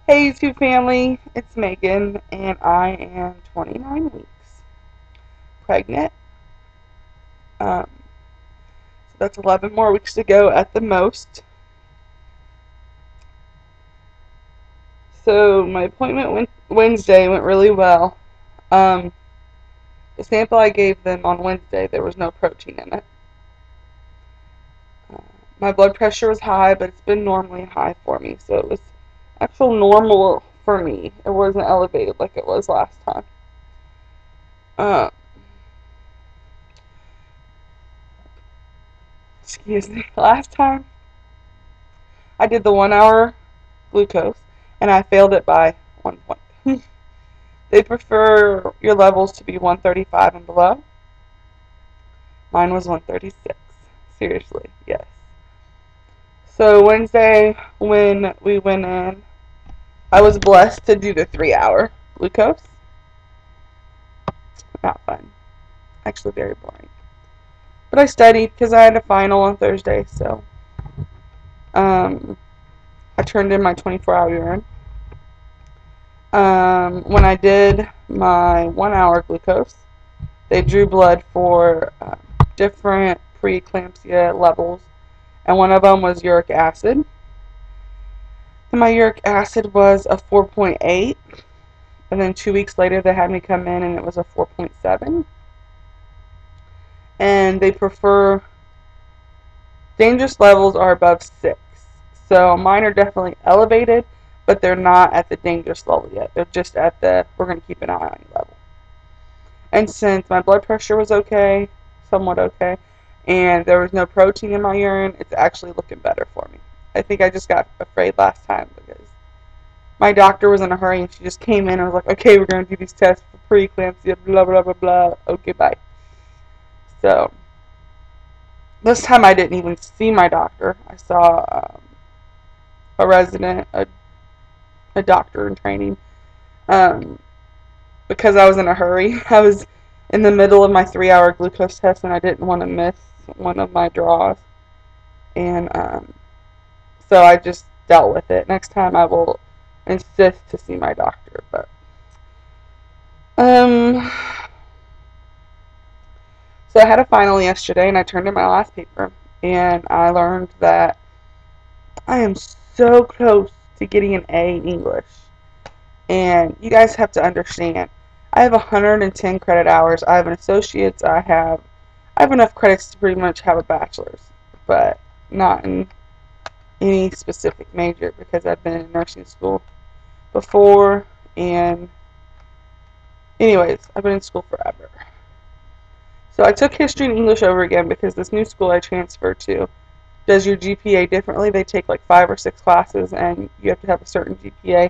Hey YouTube family, it's Megan and I am 29 weeks pregnant. So that's 11 more weeks to go at the most. So my appointment Wednesday went really well. Um, the sample I gave them on Wednesday, there was no protein in it. Uh, my blood pressure was high, but it's been normally high for me, so it was actual normal for me. It wasn't elevated like it was last time. Uh, excuse me, last time I did the 1 hour glucose and I failed it by 1 point. They prefer your levels to be 135 and below. Mine was 136. Seriously, yes. So Wednesday when we went in, I was blessed to do the 3 hour glucose. Not fun. Actually very boring. But I studied because I had a final on Thursday, so I turned in my 24-hour urine. When I did my 1 hour glucose, they drew blood for different preeclampsia levels, and one of them was uric acid. And my uric acid was a 4.8, and then 2 weeks later they had me come in and it was a 4.7. And they prefer, dangerous levels are above 6. So mine are definitely elevated, but they're not at the dangerous level yet. They're just at the, we're going to keep an eye on you level. And since my blood pressure was okay, somewhat okay, and there was no protein in my urine, it's actually looking better for me. I think I just got afraid last time because my doctor was in a hurry and she just came in and was like, okay, we're going to do these tests for preeclampsia, blah, blah, blah, blah. Okay, bye. So this time I didn't even see my doctor. I saw a resident, a doctor in training, because I was in a hurry. I was in the middle of my 3 hour glucose test and I didn't want to miss one of my draws. And so I just dealt with it. Next time I will insist to see my doctor. But so I had a final yesterday and I turned in my last paper and I learned that I am so close to getting an A in English. And you guys have to understand, I have 110 credit hours. I have an associate's. I have enough credits to pretty much have a bachelor's, but not in any specific major because I've been in nursing school before. And anyways, I've been in school forever. So I took history and English over again because this new school I transferred to does your GPA differently. They take like 5 or 6 classes and you have to have a certain GPA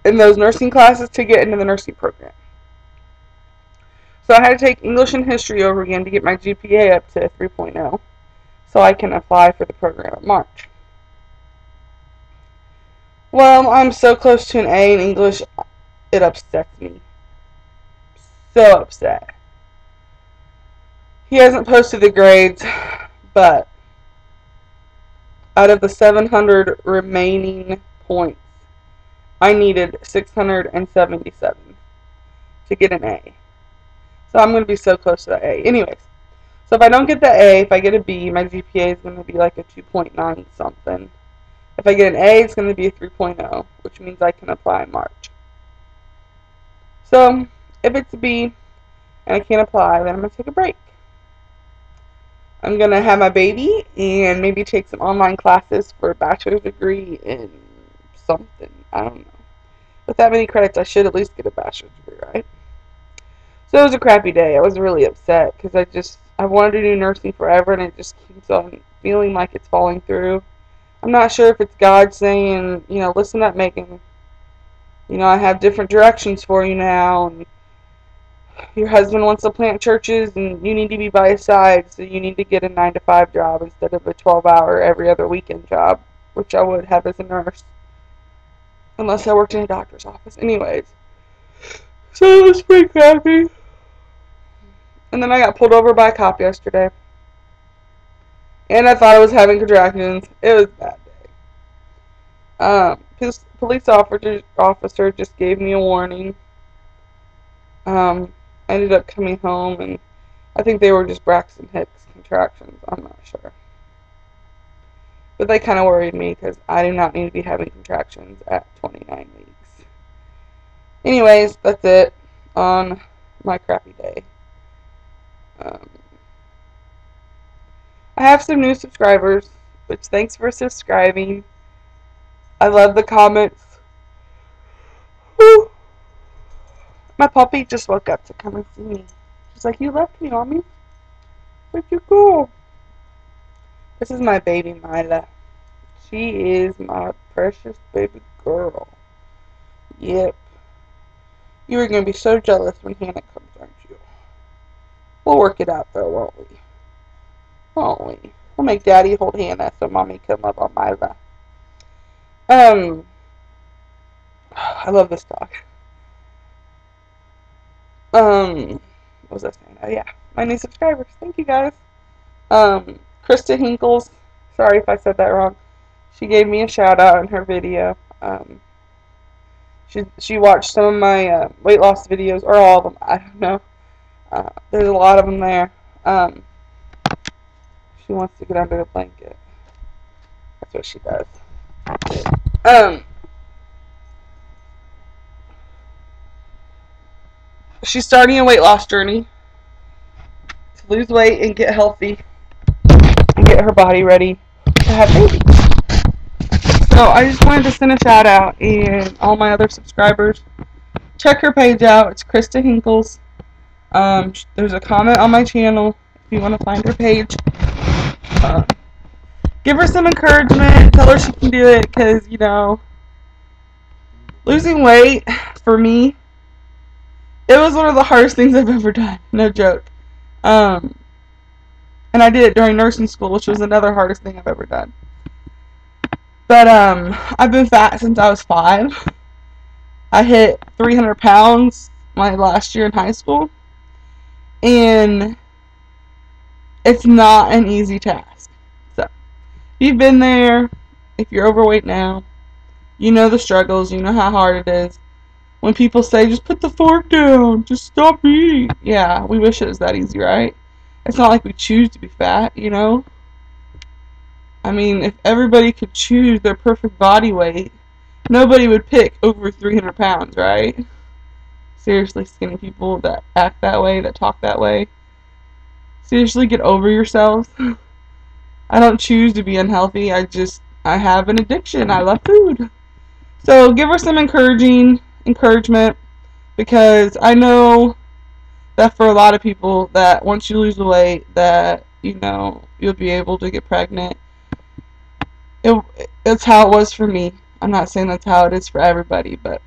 in those nursing classes to get into the nursing program. So I had to take English and history over again to get my GPA up to 3.0 so I can apply for the program in March. Well, I'm so close to an A in English, it upsets me. So upset. He hasn't posted the grades, but out of the 700 remaining points, I needed 677 to get an A. So I'm going to be so close to that A. Anyways, so if I don't get the A, if I get a B, my GPA is going to be like a 2.9 something. If I get an A, it's going to be a 3.0, which means I can apply in March. So if it's a B and I can't apply, then I'm going to take a break. I'm going to have my baby and maybe take some online classes for a bachelor's degree in something. I don't know. With that many credits, I should at least get a bachelor's degree, right? So it was a crappy day. I was really upset because I wanted to do nursing forever and it just keeps on feeling like it's falling through. I'm not sure if it's God saying, listen up, Megan. I have different directions for you now, and your husband wants to plant churches, and you need to be by his side, so you need to get a 9 to 5 job instead of a 12-hour every other weekend job, which I would have as a nurse, unless I worked in a doctor's office. Anyways, so it was pretty crappy. And then I got pulled over by a cop yesterday, and I thought I was having contractions. It was a bad day. police officer just gave me a warning. I ended up coming home, and I think they were just Braxton Hicks contractions. I'm not sure. But they kind of worried me because I do not need to be having contractions at 29 weeks. Anyways, that's it on my crappy day. I have some new subscribers, which thanks for subscribing. I love the comments. Woo. My puppy just woke up to come and see me. She's like, "You left me, Mommy. Where'd you go?" This is my baby Mila. She is my precious baby girl. Yep. You are going to be so jealous when Hannah comes, aren't you? We'll work it out though, won't we? Won't we? We'll make Daddy hold Hannah so Mommy can love on Mila. I love this dog. What was I saying? Oh yeah, my new subscribers. Thank you guys. Krista Hinkles. Sorry if I said that wrong. She gave me a shout out in her video. She watched some of my weight loss videos, or all of them. I don't know. There's a lot of them there. She wants to get under the blanket. That's what she does. She's starting a weight loss journey to lose weight and get healthy and get her body ready to have babies. So I just wanted to send a shout out, and all my other subscribers, check her page out. It's Krista Hinkles. There's a comment on my channel if you want to find her page. Give her some encouragement. Tell her she can do it, because, you know, losing weight, for me, it was one of the hardest things I've ever done. No joke. And I did it during nursing school, which was another hardest thing I've ever done. But, I've been fat since I was 5. I hit 300 pounds my last year in high school. And it's not an easy task. So, if you've been there, if you're overweight now, you know the struggles, you know how hard it is. When people say, just put the fork down, just stop eating. Yeah, we wish it was that easy, right? It's not like we choose to be fat, you know? I mean, if everybody could choose their perfect body weight, nobody would pick over 300 pounds, right? Seriously, skinny people that act that way, that talk that way. Seriously, get over yourselves. I don't choose to be unhealthy. I have an addiction. I love food. So give her some encouragement, because I know that for a lot of people, that once you lose the weight, that, you know, you'll be able to get pregnant. It's how it was for me. I'm not saying that's how it is for everybody, but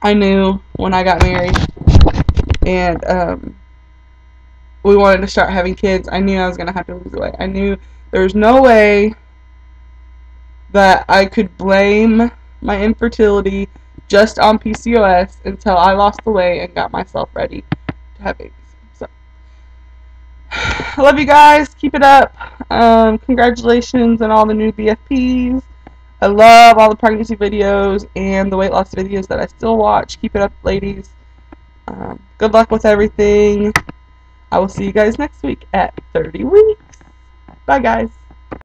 I knew when I got married and we wanted to start having kids, I knew I was going to have to lose weight. I knew there was no way that I could blame my infertility just on PCOS until I lost the weight and got myself ready to have babies. So, I love you guys. Keep it up. Congratulations on all the new BFPs. I love all the pregnancy videos and the weight loss videos that I still watch. Keep it up, ladies. Good luck with everything. I will see you guys next week at 30 weeks. Bye, guys.